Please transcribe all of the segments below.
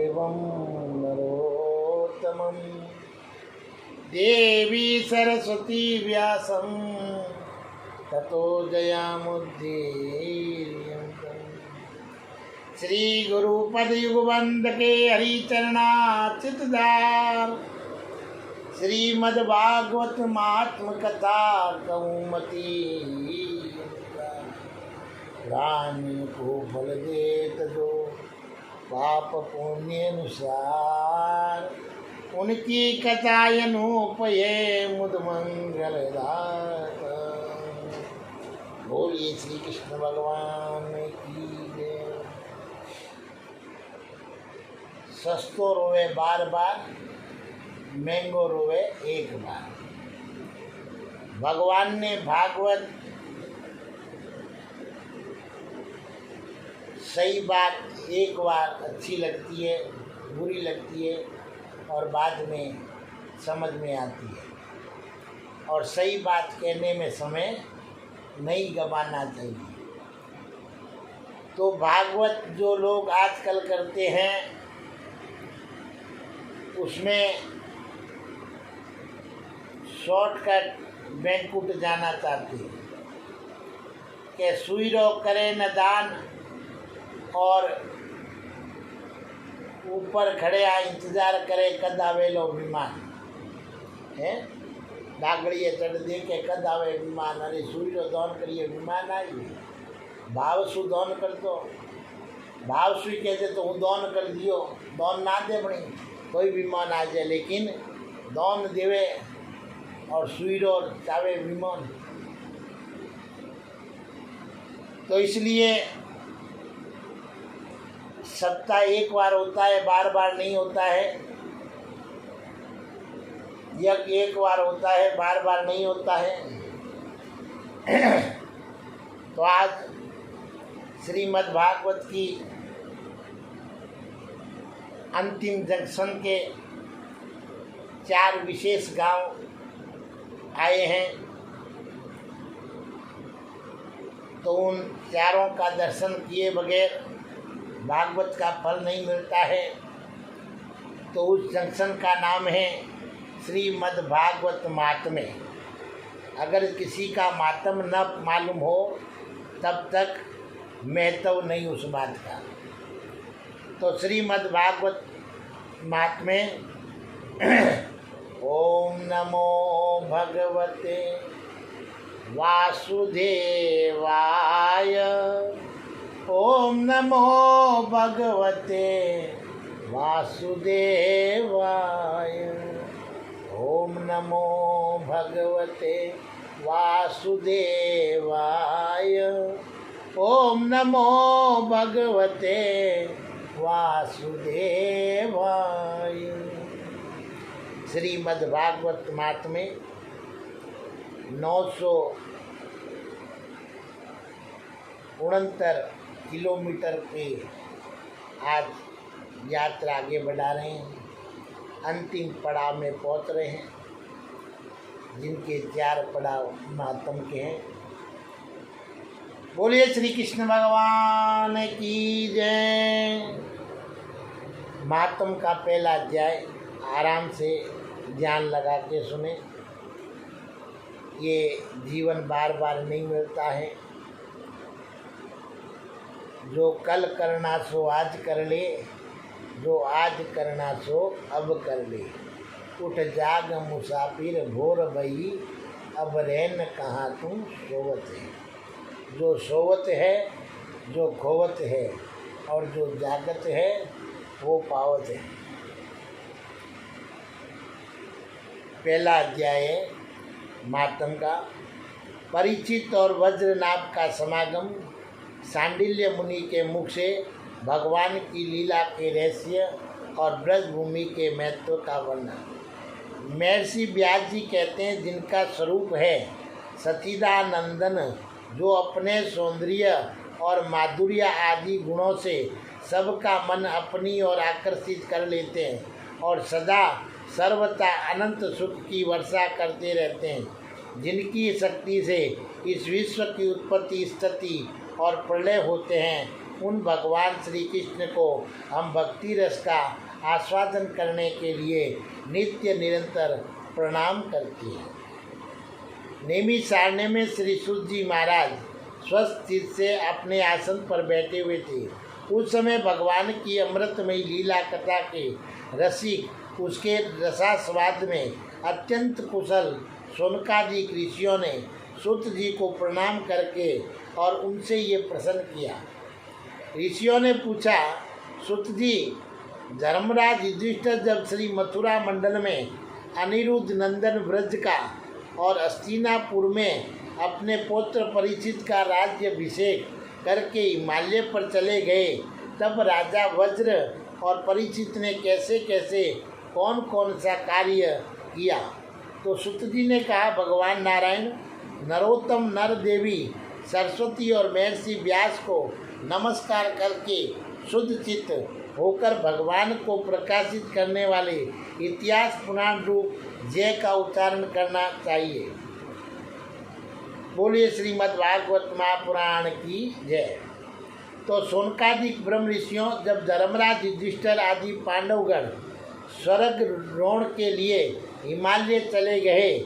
देवं नरोत्तमं देवी सरस्वती व्यासं ततो जयामुदीरयन्तम्। श्री गुरुपद युगबंध के हरिचरणाच्युतदास श्रीमद्भागवत महात्म कथा कौमुदी रानी को फल देत जो पाप पुण्य अनुसार उनकी कथा अनुपये मुद मंगल दाता। बोलिए श्री कृष्ण भगवान की जय। सस्तो रोवे बार बार, मैंगो रोवे एक बार। भगवान ने भागवत सही बात एक बार अच्छी लगती है, बुरी लगती है और बाद में समझ में आती है, और सही बात कहने में समय नहीं गंवाना चाहिए। तो भागवत जो लोग आजकल करते हैं उसमें शॉर्टकट बैंकुट जाना चाहते हैं कि सुई रो करे न दान और ऊपर खड़े आ इंतजार करे कद आवे लो विमान है। डागड़िए चढ़ दे के कद आवे विमान। अरे सुई रो दौन करिए विमान आई। भाव शू दौन कर तो भाव सुई कहते तो हूँ दौन कर दियो, दौन ना दे बनी कोई विमान आ जाए, लेकिन दौन देवे और सुई रो चावे विमान। तो इसलिए सप्ताह एक बार होता है, बार बार नहीं होता है। यज्ञ एक बार होता है, बार बार नहीं होता है। तो आज श्रीमद् भागवत की अंतिम जंक्शन के 4 विशेष गांव आए हैं, तो उन चारों का दर्शन किए बगैर भागवत का फल नहीं मिलता है। तो उस जंक्शन का नाम है श्रीमद् भागवत मातमे। अगर किसी का मातम न मालूम हो तब तक महत्व नहीं उस बात का। तो श्रीमद् भागवत मातमे ओम नमो भगवते वासुदेवाय, ओम नमो भगवते वासुदेवाय, ओम नमो भगवते वासुदेवाय, ओम नमो भगवते वासुदेवाय। श्रीमद् भागवत मातमे 969 किलोमीटर पे आज यात्रा आगे बढ़ा रहे हैं। अंतिम पड़ाव में पहुंच रहे हैं, जिनके 4 पड़ाव मातम के हैं। बोलिए श्री कृष्ण भगवान की जय। मातम का पहला अध्याय आराम से ध्यान लगा के सुने। ये जीवन बार बार नहीं मिलता है। जो कल करना सो आज कर ले, जो आज करना सो अब कर ले। उठ जाग मुसाफिर भोर भई, अब रहन कहाँ तुम सोवत है। जो सोवत है, जो खोवत है, और जो जागत है वो पावत है। पहला अध्याय है मातम का। परीक्षित और वज्रनाभ का समागम, सांडिल्य मुनि के मुख से भगवान की लीला के रहस्य और ब्रजभूमि के महत्व का वर्णन। महर्षि व्यास जी कहते हैं, जिनका स्वरूप है सच्चिदानंदन, जो अपने सौंदर्य और माधुर्य आदि गुणों से सबका मन अपनी ओर आकर्षित कर लेते हैं और सदा सर्वथा अनंत सुख की वर्षा करते रहते हैं, जिनकी शक्ति से इस विश्व की उत्पत्ति, स्थिति और प्रलय होते हैं, उन भगवान श्री कृष्ण को हम भक्ति रस का आस्वादन करने के लिए नित्य निरंतर प्रणाम करते हैं। नेमी सारण्य में श्री सूत जी महाराज स्वस्थ चित्त से अपने आसन पर बैठे हुए थे। उस समय भगवान की अमृतमयी लीला कथा के रसिक उसके रसास्वाद में अत्यंत कुशल शौनकादिक ऋषियों ने सूत जी को प्रणाम करके और उनसे ये प्रश्न किया। ऋषियों ने पूछा, सूत जी, धर्मराज युधिष्ठिर जब श्री मथुरा मंडल में अनिरुद्ध नंदन व्रज का और अस्तिनापुर में अपने पुत्र परीक्षित का राज्याभिषेक करके हिमालय पर चले गए, तब राजा वज्र और परीक्षित ने कैसे कैसे कौन कौन सा कार्य किया। तो सूत जी ने कहा, भगवान नारायण, नरोत्तम नर देवी सरस्वती और महर्षि व्यास को नमस्कार करके शुद्ध चित्त होकर भगवान को प्रकाशित करने वाले इतिहास पुराण रूप जय का उच्चारण करना चाहिए। बोलिए श्रीमद् भागवत महापुराण की जय। तो शौनकादिक ब्रह्म ऋषियों जब धर्मराज युधिष्ठिर आदि पांडवगण स्वर्ग रोहण के लिए हिमालय चले गए,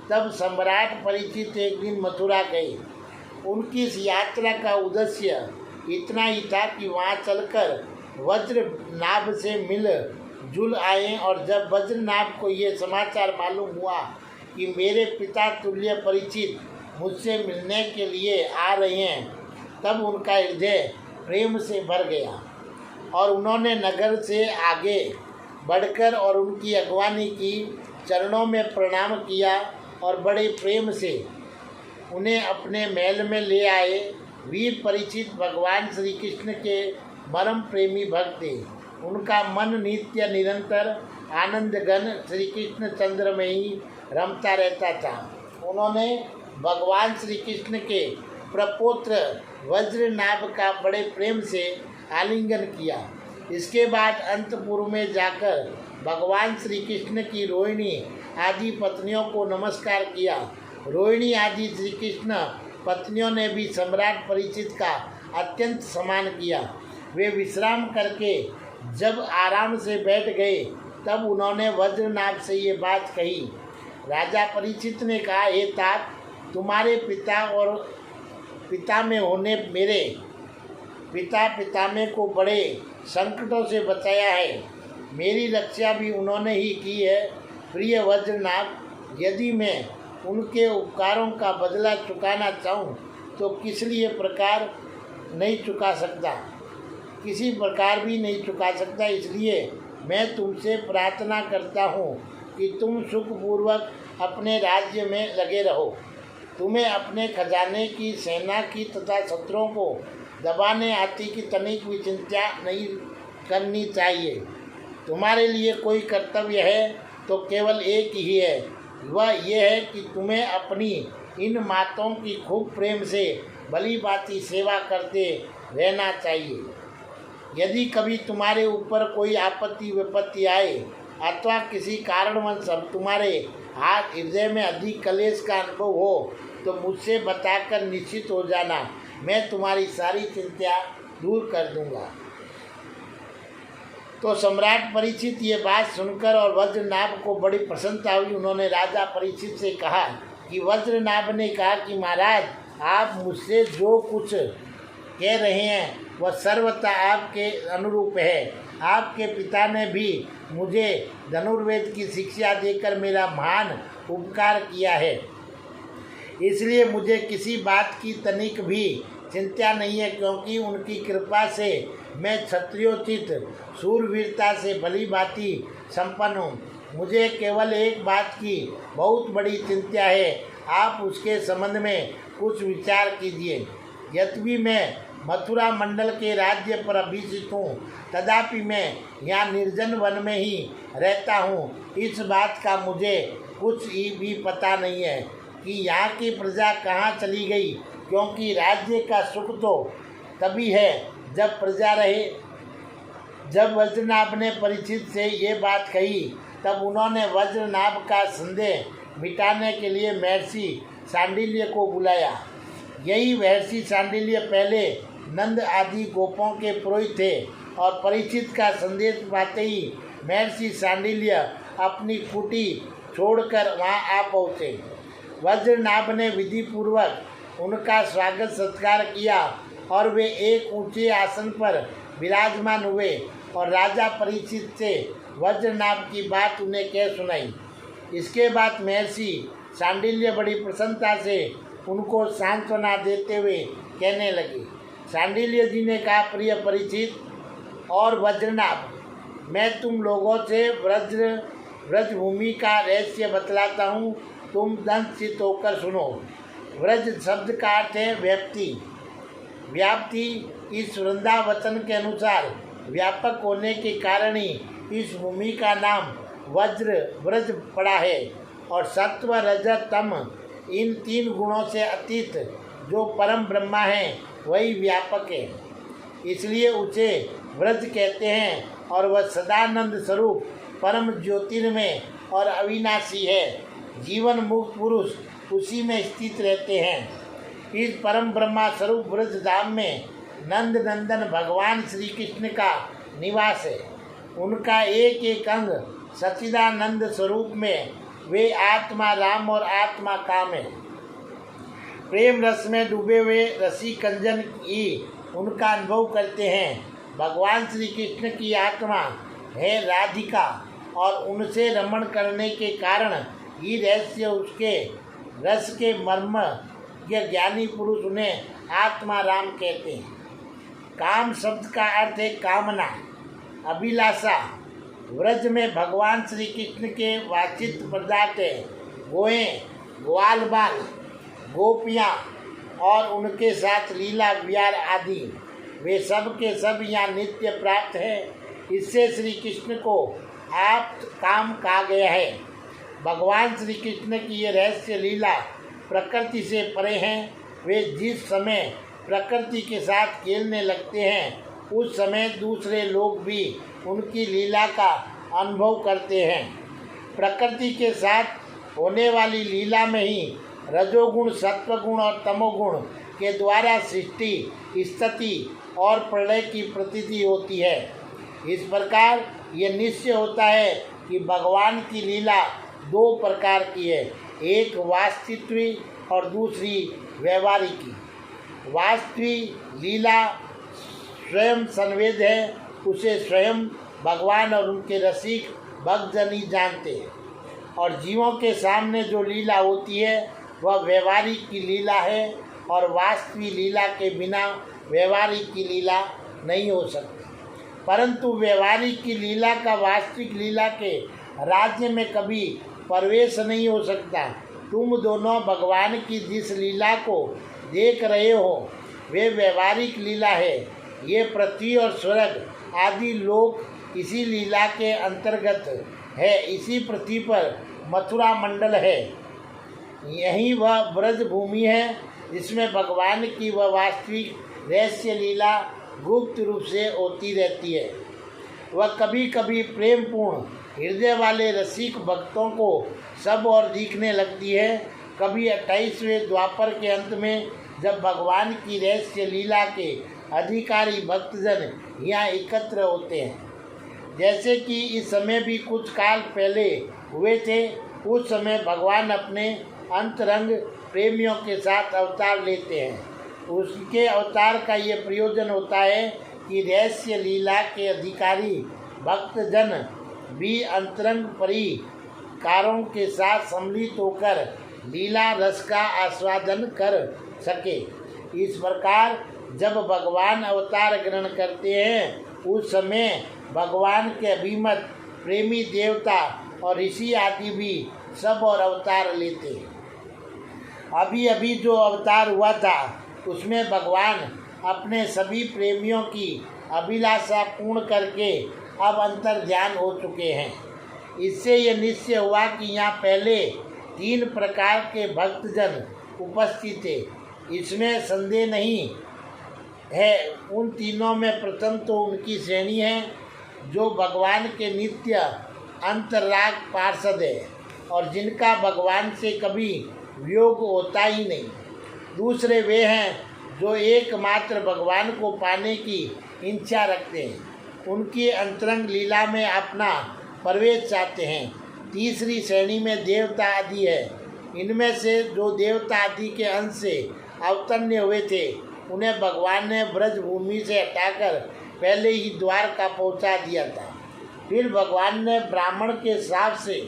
तब सम्राट परीक्षित एक दिन मथुरा गए। उनकी इस यात्रा का उद्देश्य इतना ही था कि वहाँ चलकर वज्रनाभ से मिल जुल आए, और जब वज्रनाभ को ये समाचार मालूम हुआ कि मेरे पिता तुल्य परीक्षित मुझसे मिलने के लिए आ रहे हैं, तब उनका हृदय प्रेम से भर गया और उन्होंने नगर से आगे बढ़कर और उनकी अगवानी की, चरणों में प्रणाम किया और बड़े प्रेम से उन्हें अपने महल में ले आए। वीर परीक्षित भगवान श्री कृष्ण के परम प्रेमी भक्त थे। उनका मन नित्य निरंतर आनंद घन श्री कृष्ण चंद्र में ही रमता रहता था। उन्होंने भगवान श्री कृष्ण के प्रपौत्र वज्रनाभ का बड़े प्रेम से आलिंगन किया। इसके बाद अंतपुर में जाकर भगवान श्री कृष्ण की रोहिणी आदि पत्नियों को नमस्कार किया। रोहिणी आदि श्री कृष्ण पत्नियों ने भी सम्राट परीक्षित का अत्यंत सम्मान किया। वे विश्राम करके जब आराम से बैठ गए, तब उन्होंने वज्रनाभ से ये बात कही। राजा परीक्षित ने कहा, हे तात, तुम्हारे पिता और पिता में होने मेरे पितामह को बड़े संकटों से बचाया है। मेरी रक्षा भी उन्होंने ही की है। प्रिय वज्रनाभ, यदि मैं उनके उपकारों का बदला चुकाना चाहूँ तो किसी प्रकार नहीं चुका सकता, किसी प्रकार भी नहीं चुका सकता। इसलिए मैं तुमसे प्रार्थना करता हूँ कि तुम सुखपूर्वक अपने राज्य में लगे रहो। तुम्हें अपने खजाने की, सेना की तथा शत्रुओं को दबाने आदि की तनिक भी चिंता नहीं करनी चाहिए। तुम्हारे लिए कोई कर्तव्य है तो केवल एक ही है, वह यह है कि तुम्हें अपनी इन माताओं की खूब प्रेम से भली भांति सेवा करते रहना चाहिए। यदि कभी तुम्हारे ऊपर कोई आपत्ति विपत्ति आए अथवा किसी कारणवश तुम्हारे हाथ हृदय में अधिक कलेश का अनुभव हो तो मुझसे बताकर निश्चित हो जाना, मैं तुम्हारी सारी चिंता दूर कर दूंगा। तो सम्राट परीक्षित ये बात सुनकर और वज्रनाभ को बड़ी प्रसन्नता हुई। उन्होंने राजा परीक्षित से कहा कि वज्रनाभ ने कहा कि महाराज, आप मुझसे जो कुछ कह रहे हैं वह सर्वथा आपके अनुरूप है। आपके पिता ने भी मुझे धनुर्वेद की शिक्षा देकर मेरा महान उपकार किया है, इसलिए मुझे किसी बात की तनिक भी चिंता नहीं है, क्योंकि उनकी कृपा से मैं क्षत्रियोचित शूरवीरता से भली भांति संपन्न हूँ। मुझे केवल एक बात की बहुत बड़ी चिंता है, आप उसके संबंध में कुछ विचार कीजिए। यद्यपि मैं मथुरा मंडल के राज्य पर अभिषिक्त हूँ, तथापि मैं यहाँ निर्जन वन में ही रहता हूँ। इस बात का मुझे कुछ भी पता नहीं है कि यहाँ की प्रजा कहाँ चली गई, क्योंकि राज्य का सुख तो तभी है जब प्रजा रहे। जब वज्रनाभ ने परीक्षित से ये बात कही, तब उन्होंने वज्रनाभ का संदेह मिटाने के लिए महर्षि शांडिल्य को बुलाया। यही महर्षि शांडिल्य पहले नंद आदि गोपों के पुरोहित थे और परीक्षित का संदेश पाते ही महर्षि शांडिल्य अपनी कुटी छोड़कर वहां आ पहुँचे। वज्रनाभ ने विधि पूर्वक उनका स्वागत सत्कार किया और वे एक ऊंचे आसन पर विराजमान हुए और राजा परीक्षित से वज्रनाभ की बात उन्हें कह सुनाई। इसके बाद महर्षि शांडिल्य बड़ी प्रसन्नता से उनको सांत्वना देते हुए कहने लगे। शांडिल्य जी ने कहा, प्रिय परीक्षित और वज्रनाभ, मैं तुम लोगों से व्रजभूमि का रहस्य बतलाता हूँ, तुम दंतचित होकर सुनो। व्रज शब्द का अर्थ है व्याप्ति। इस वृंदावचन के अनुसार व्यापक होने के कारण ही इस भूमि का नाम व्रज पड़ा है और सत्व रज तम इन 3 गुणों से अतीत जो परम ब्रह्मा है वही व्यापक है, इसलिए उसे व्रज कहते हैं और वह सदानंद स्वरूप परम ज्योतिर्मय और अविनाशी है। जीवन मुक्त पुरुष उसी में स्थित रहते हैं। इस परम ब्रह्मा स्वरूप व्रज धाम में नंद नंदन भगवान श्री कृष्ण का निवास है। उनका एक एक अंग सच्चिदानंद स्वरूप में वे आत्मा राम और आत्मा काम है। प्रेम रस में डूबे हुए रसी कंजन ही उनका अनुभव करते हैं। भगवान श्री कृष्ण की आत्मा है राधिका और उनसे रमण करने के कारण ही रहस्य उसके रस के मर्म ये ज्ञानी पुरुष उन्हें आत्मा राम कहते हैं। काम शब्द का अर्थ है कामना, अभिलाषा। व्रज में भगवान श्री कृष्ण के वांछित पदार्थ है गोहें, ग्वाल बाल, गोपियाँ और उनके साथ लीला विहार आदि, वे सब के सब यहाँ नित्य प्राप्त हैं। इससे श्री कृष्ण को आप काम कहा गया है। भगवान श्री कृष्ण की ये रहस्य लीला प्रकृति से परे हैं। वे जिस समय प्रकृति के साथ खेलने लगते हैं उस समय दूसरे लोग भी उनकी लीला का अनुभव करते हैं। प्रकृति के साथ होने वाली लीला में ही रजोगुण, सत्वगुण और तमोगुण के द्वारा सृष्टि, स्थिति और प्रलय की प्रतीति होती है। इस प्रकार ये निश्चय होता है कि भगवान की लीला 2 प्रकार की है, एक वास्तविक और दूसरी व्यवहारिकी। वास्तविक लीला स्वयं संवेद है, उसे स्वयं भगवान और उनके रसिक भक्तजन ही जानते हैं। और जीवों के सामने जो लीला होती है वह व्यवहारिक की लीला है और वास्तविक लीला के बिना व्यवहारिक की लीला नहीं हो सकती। परंतु व्यवहारिक की लीला का वास्तविक लीला के राज्य में कभी प्रवेश नहीं हो सकता। तुम दोनों भगवान की जिस लीला को देख रहे हो वे व्यवहारिक लीला है। ये पृथ्वी और स्वर्ग आदि लोक इसी लीला के अंतर्गत है। इसी पृथ्वी पर मथुरा मंडल है, यही वह ब्रज भूमि है जिसमें भगवान की वह वास्तविक रहस्य लीला गुप्त रूप से होती रहती है। वह कभी कभी प्रेमपूर्ण हृदय वाले रसिक भक्तों को सब और दिखने लगती है। कभी 28वें द्वापर के अंत में जब भगवान की रहस्य लीला के अधिकारी भक्तजन यहाँ एकत्र होते हैं, जैसे कि इस समय भी कुछ काल पहले हुए थे, उस समय भगवान अपने अंतरंग प्रेमियों के साथ अवतार लेते हैं। उसके अवतार का ये प्रयोजन होता है कि रहस्य लीला के अधिकारी भक्तजन भी अंतरंग परिकारों के साथ सम्मिलित होकर लीला रस का आस्वादन कर सके। इस प्रकार जब भगवान अवतार ग्रहण करते हैं उस समय भगवान के अभिमत प्रेमी देवता और ऋषि आदि भी सब और अवतार लेते हैं। अभी अभी जो अवतार हुआ था उसमें भगवान अपने सभी प्रेमियों की अभिलाषा पूर्ण करके अब अंतर ध्यान हो चुके हैं। इससे ये निश्चय हुआ कि यहाँ पहले 3 प्रकार के भक्तजन उपस्थित थे, इसमें संदेह नहीं है। उन तीनों में प्रथम तो उनकी श्रेणी है जो भगवान के नित्य अंतराग पार्षद है और जिनका भगवान से कभी वियोग होता ही नहीं। दूसरे वे हैं जो एकमात्र भगवान को पाने की इच्छा रखते हैं, उनकी अंतरंग लीला में अपना प्रवेश चाहते हैं। तीसरी श्रेणी में देवता आदि है। इनमें से जो देवता आदि के अंश से अवतन्य हुए थे, उन्हें भगवान ने ब्रज भूमि से हटाकर पहले ही द्वारका पहुंचा दिया था। फिर भगवान ने ब्राह्मण के श्राप से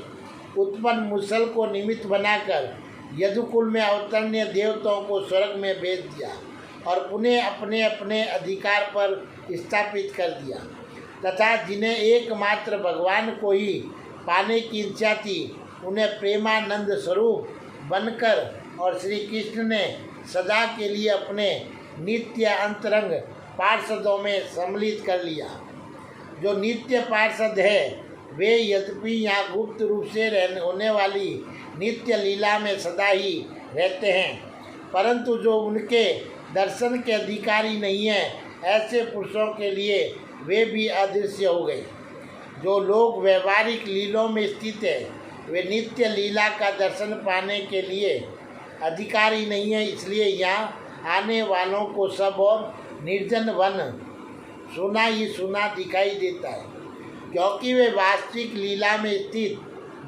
उत्पन्न मुसल को निमित्त बनाकर यदुकुल में अवतन्य देवताओं को स्वर्ग में भेज दिया और पुनः अपने अपने अधिकार पर स्थापित कर दिया, तथा जिन्हें एकमात्र भगवान को ही पाने की इच्छा थी, उन्हें प्रेमानंद स्वरूप बनकर और श्री कृष्ण ने सदा के लिए अपने नित्य अंतरंग पार्षदों में सम्मिलित कर लिया। जो नित्य पार्षद है वे यद्यपि यहाँ गुप्त रूप से होने वाली नित्य लीला में सदा ही रहते हैं, परंतु जो उनके दर्शन के अधिकारी नहीं हैं, ऐसे पुरुषों के लिए वे भी अदृश्य हो गए। जो लोग व्यवहारिक लीलों में स्थित है, वे नित्य लीला का दर्शन पाने के लिए अधिकारी नहीं है, इसलिए यहाँ आने वालों को सब और निर्जन वन सुना ही सुना दिखाई देता है, क्योंकि वे वास्तविक लीला में स्थित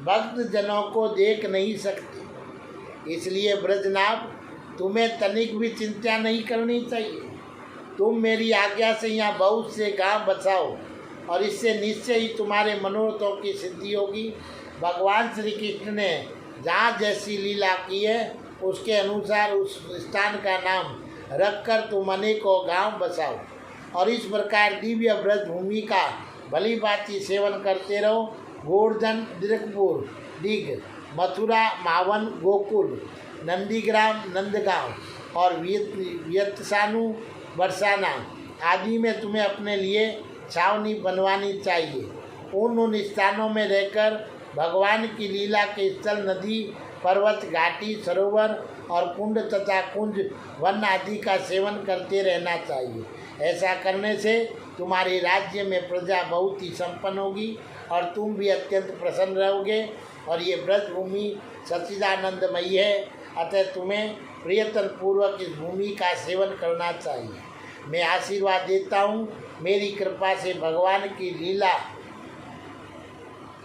भक्त जनों को देख नहीं सकते। इसलिए ब्रजनाभ, तुम्हें तनिक भी चिंता नहीं करनी चाहिए। तुम मेरी आज्ञा से यहाँ बहुत से गांव बसाओ और इससे निश्चय ही तुम्हारे मनोरथों की सिद्धि होगी। भगवान श्री कृष्ण ने जहाँ जैसी लीला की है, उसके अनुसार उस स्थान का नाम रखकर तुम अनेकों गांव बसाओ और इस प्रकार दिव्य ब्रज भूमि का भली भांति सेवन करते रहो। गोवर्धन, दीर्घपुर, दिग, मथुरा, मावन, गोकुल, नंदीग्राम, नंदगांव और व्यतसानु, बरसाना आदि में तुम्हें अपने लिए छावनी बनवानी चाहिए। उन स्थानों में रहकर भगवान की लीला के स्थल, नदी, पर्वत, घाटी, सरोवर और कुंड तथा कुंज, वन आदि का सेवन करते रहना चाहिए। ऐसा करने से तुम्हारे राज्य में प्रजा बहुत ही संपन्न होगी और तुम भी अत्यंत प्रसन्न रहोगे। और ये ब्रज भूमि सच्चिदानंदमयी है, अतः तुम्हें प्रयत्न पूर्वक इस भूमि का सेवन करना चाहिए। मैं आशीर्वाद देता हूँ, मेरी कृपा से भगवान की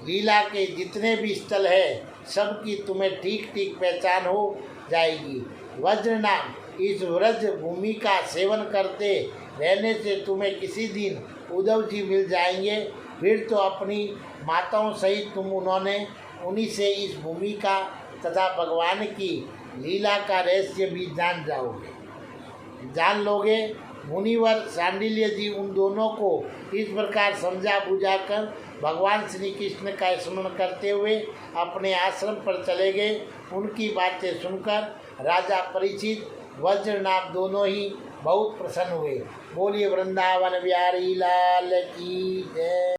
लीला के जितने भी स्थल है, सबकी तुम्हें ठीक ठीक पहचान हो जाएगी। वज्रनाम, इस व्रज भूमि का सेवन करते रहने से तुम्हें किसी दिन उद्धव जी मिल जाएंगे। फिर तो अपनी माताओं सहित उन्हीं से इस भूमि का तथा भगवान की लीला का रहस्य भी जान लोगे। मुनिवर सांडिल्य जी उन दोनों को इस प्रकार समझा बुझाकर भगवान श्री कृष्ण का स्मरण करते हुए अपने आश्रम पर चले गए। उनकी बातें सुनकर राजा परीक्षित, वज्रनाभ दोनों ही बहुत प्रसन्न हुए। बोलिए वृंदावन बिहारी लाल की जय।